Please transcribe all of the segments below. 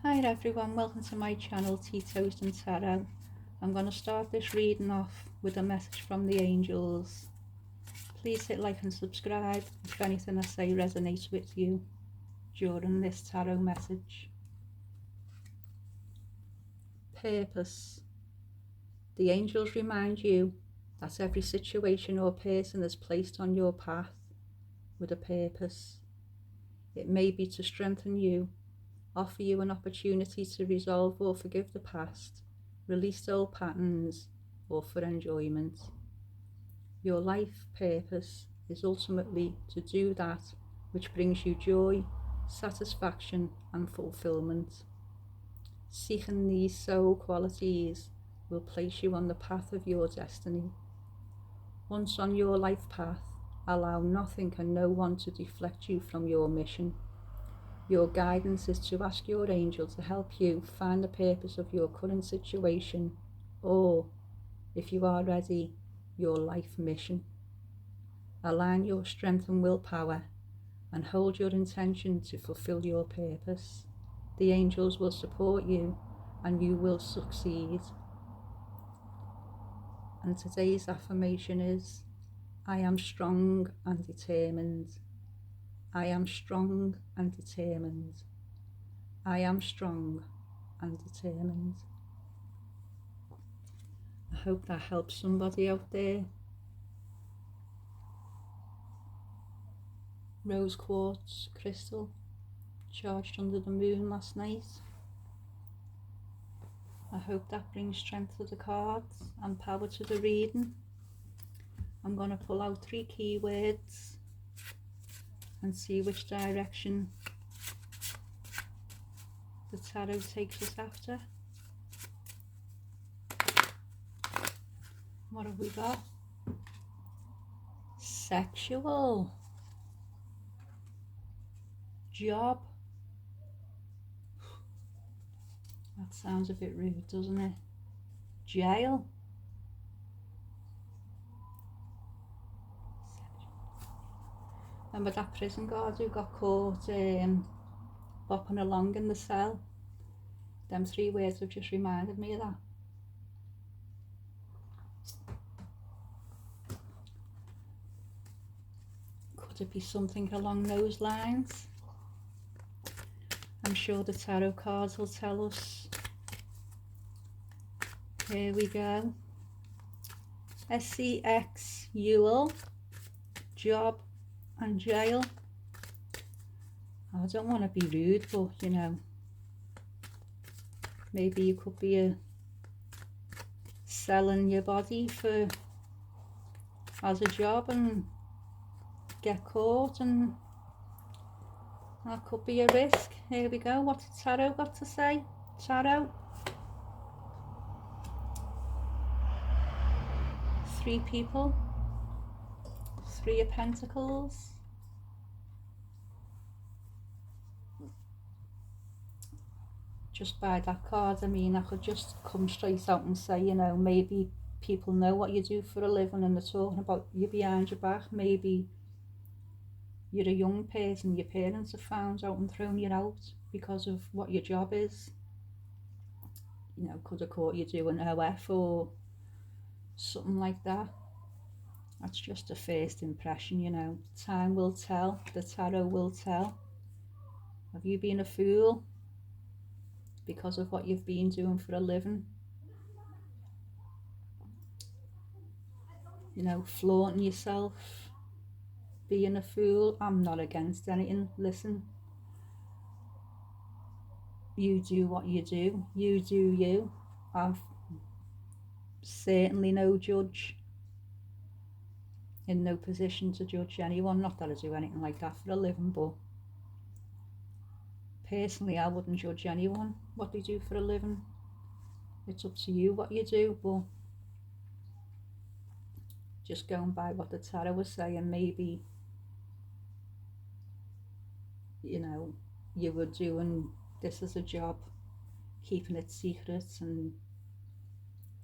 Hi everyone, welcome to my channel TeaToasTnTaroT. I'm going to start this reading off with a message from the angels. Please hit like and subscribe if anything I say resonates with you during this tarot message. Purpose. The angels remind you that every situation or person is placed on your path with a purpose. It may be to strengthen you, offer you an opportunity to resolve or forgive the past, release old patterns, or for enjoyment. Your life purpose is ultimately to do that which brings you joy, satisfaction, and fulfillment. Seeking these soul qualities will place you on the path of your destiny. Once on your life path, allow nothing and no one to deflect you from your mission. Your guidance is to ask your angel to help you find the purpose of your current situation, or, if you are ready, your life mission. Align your strength and willpower and hold your intention to fulfill your purpose. The angels will support you and you will succeed. And today's affirmation is, I am strong and determined. I am strong and determined. I am strong and determined. I hope that helps somebody out there. Rose quartz crystal, charged under the moon last night. I hope that brings strength to the cards and power to the reading. I'm going to pull out 3 keywords and see which direction the tarot takes us after. What have we got? Sexual. Job. That sounds a bit rude, doesn't it? Jail. Remember that prison guard who got caught bopping along in the cell? Them 3 words have just reminded me of that. Could it be something along those lines? I'm sure the tarot cards will tell us. Here we go. SCXUL, job and jail. I don't want to be rude, but you know, maybe you could be selling your body for as a job and get caught, and that could be a risk. Here we go. What's the tarot got to say? Tarot. 3 people. 3 of Pentacles. Just by that card, I mean, I could just come straight out and say, you know, maybe people know what you do for a living and they're talking about you behind your back. Maybe you're a young person, your parents have found out and thrown you out because of what your job is. You know, could have caught you doing OF or something like that. That's just a first impression, you know. Time will tell, the tarot will tell. Have you been a fool because of what you've been doing for a living? You know, flaunting yourself, being a fool. I'm not against anything. Listen, you do what you do. You do you. I've certainly no judge, in no position to judge anyone. Not that I do anything like that for a living, but personally I wouldn't judge anyone what they do for a living. It's up to you what you do, but just going by what the tarot was saying, maybe, you know, you were doing this as a job, keeping it secret, and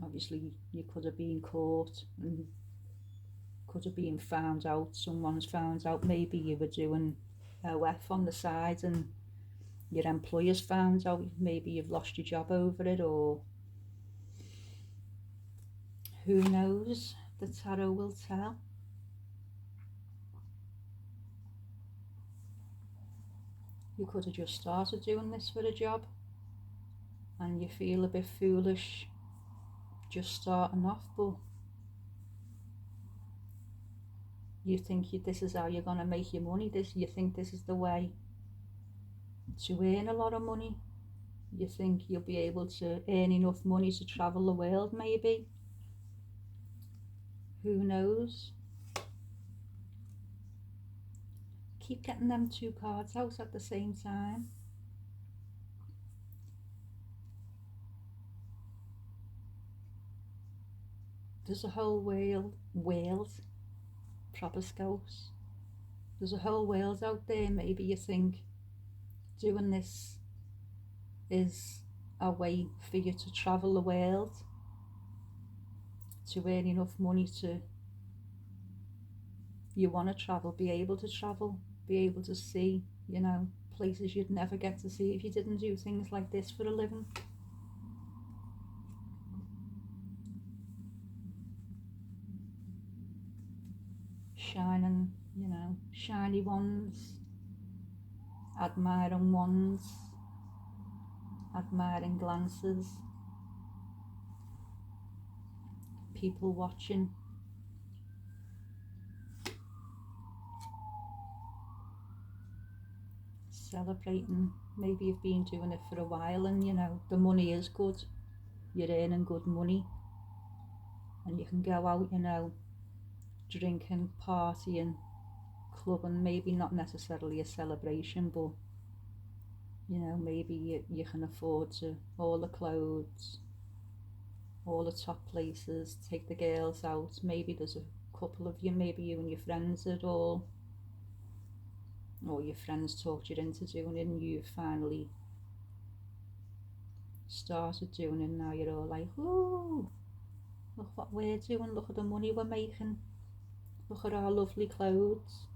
obviously you could have been caught and could have been found out. Someone's found out maybe you were doing OF on the side and your employer's found out, maybe you've lost your job over it, or who knows, the tarot will tell. You could have just started doing this for a job and you feel a bit foolish just starting off, but you think this is how you're going to make your money. You think this is the way to earn a lot of money. You think you'll be able to earn enough money to travel the world, maybe. Who knows? Keep getting them two cards out at the same time. There's a whole world, proper scouts. There's a whole world out there. Maybe you think doing this is a way for you to travel the world, to earn enough money to, you want to travel, be able to see, you know, places you'd never get to see if you didn't do things like this for a living. Shining, you know, shiny ones, admiring ones, admiring glances, people watching. Celebrating. Maybe you've been doing it for a while and you know the money is good, you're earning good money, and you can go out, you know, drinking, partying, clubbing, maybe not necessarily a celebration, but you know, maybe you can afford to, all the clothes, all the top places, take the girls out. Maybe there's a couple of you, maybe you and your friends at all, or your friends talked you into doing it and you finally started doing it. Now you're all like, ooh, look what we're doing, look at the money we're making, look at our lovely clothes,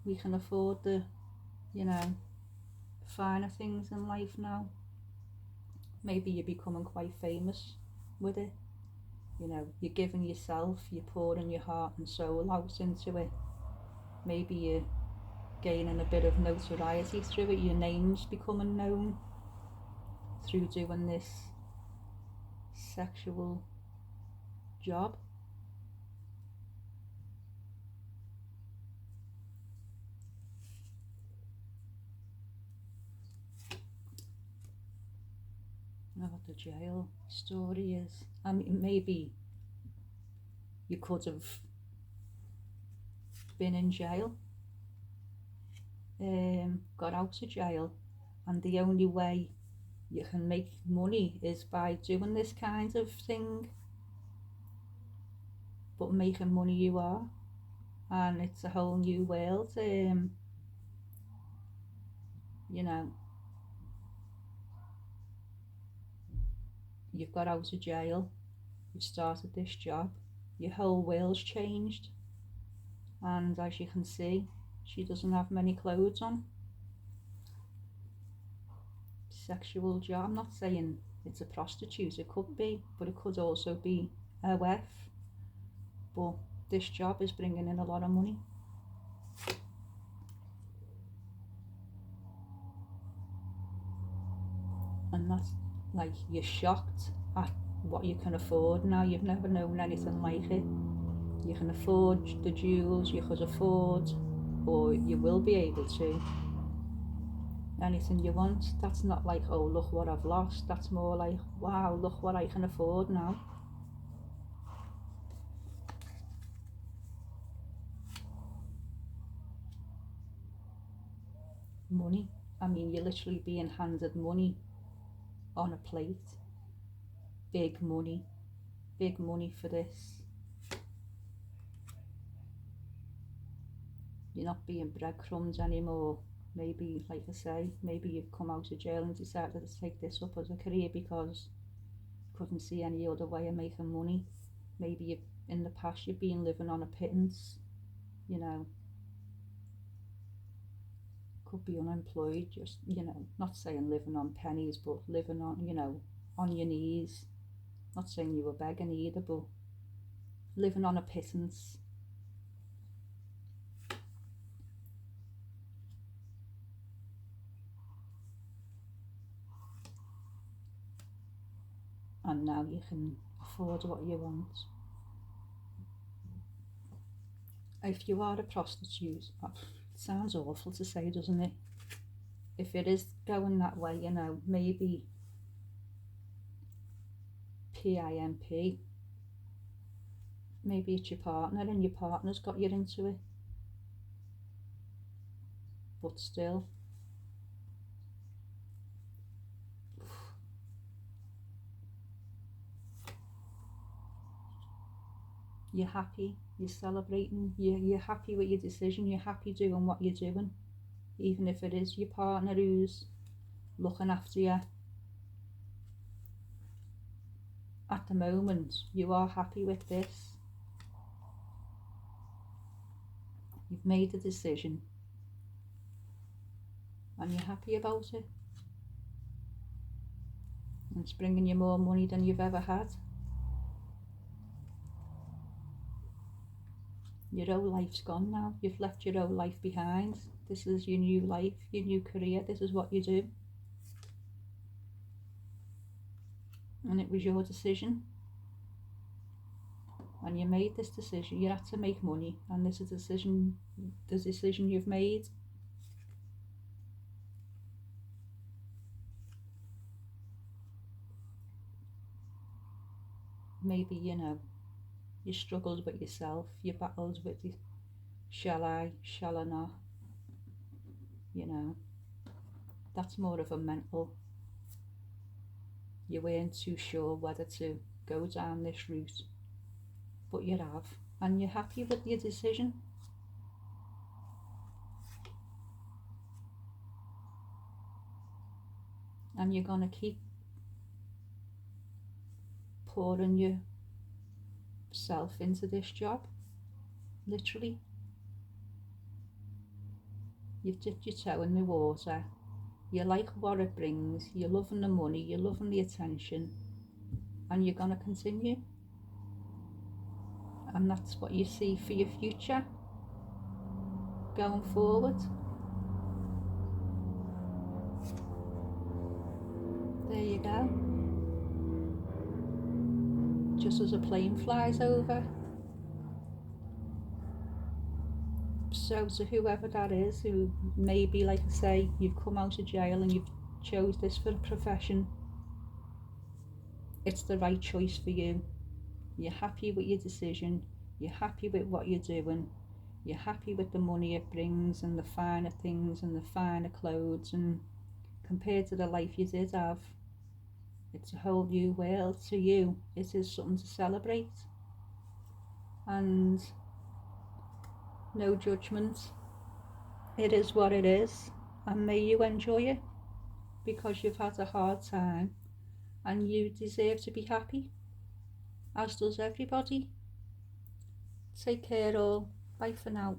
we can afford the, you know, finer things in life now. Maybe you're becoming quite famous with it, you know, you're giving yourself, you're pouring your heart and soul out into it. Maybe you're gaining a bit of notoriety through it, your name's becoming known through doing this sexual job. I know what the jail story is. I mean, maybe you could have been in jail, got out of jail, and the only way you can make money is by doing this kind of thing, but making money you are, and it's a whole new world. You know, you've got out of jail, you've started this job, your whole world's changed, and as you can see, she doesn't have many clothes on. Sexual job, I'm not saying it's a prostitute, it could be, but it could also be a wife, but this job is bringing in a lot of money. And that's like, you're shocked at what you can afford now. You've never known anything like it. You can afford the jewels, you could afford, or you will be able to, anything you want. That's not like, oh look what I've lost, that's more like, wow, look what I can afford now. Money, I mean, you're literally being handed money on a plate. Big money for this. You're not being breadcrumbs anymore. Maybe, like I say, maybe you've come out of jail and decided to take this up as a career because you couldn't see any other way of making money. Maybe in the past you've been living on a pittance, you know, could be unemployed, just, you know, not saying living on pennies, but living on, you know, on your knees. Not saying you were begging either, but living on a pittance. And now you can afford what you want. If you are a prostitute, it sounds awful to say, doesn't it? If it is going that way, you know, maybe PIMP, maybe it's your partner and your partner's got you into it. But still, you're happy, you're celebrating, you're happy with your decision, you're happy doing what you're doing, even if it is your partner who's looking after you. At the moment, you are happy with this. You've made a decision and you're happy about it. And it's bringing you more money than you've ever had. Your old life's gone now. You've left your old life behind. This is your new life, your new career. This is what you do. And it was your decision. And you made this decision. You had to make money, and this is the decision you've made. Maybe, you know, you struggled with yourself, you battled with the shall I not, you know, that's more of a mental, you weren't too sure whether to go down this route, but you have, and you're happy with your decision. And you're going to keep pouring yourself into this job, literally. You've dipped your toe in the water, you like what it brings, you're loving the money, you're loving the attention, and you're going to continue. And that's what you see for your future going forward. There you go. Just as a plane flies over. So to whoever that is, who maybe, like I say, you've come out of jail and you've chose this for a profession, it's the right choice for you. You're happy with your decision, you're happy with what you're doing, you're happy with the money it brings and the finer things and the finer clothes, and compared to the life you did have, it's a whole new world to you. It is something to celebrate, and no judgment. It is what it is, and may you enjoy it, because you've had a hard time and you deserve to be happy, as does everybody. Take care all. Bye for now.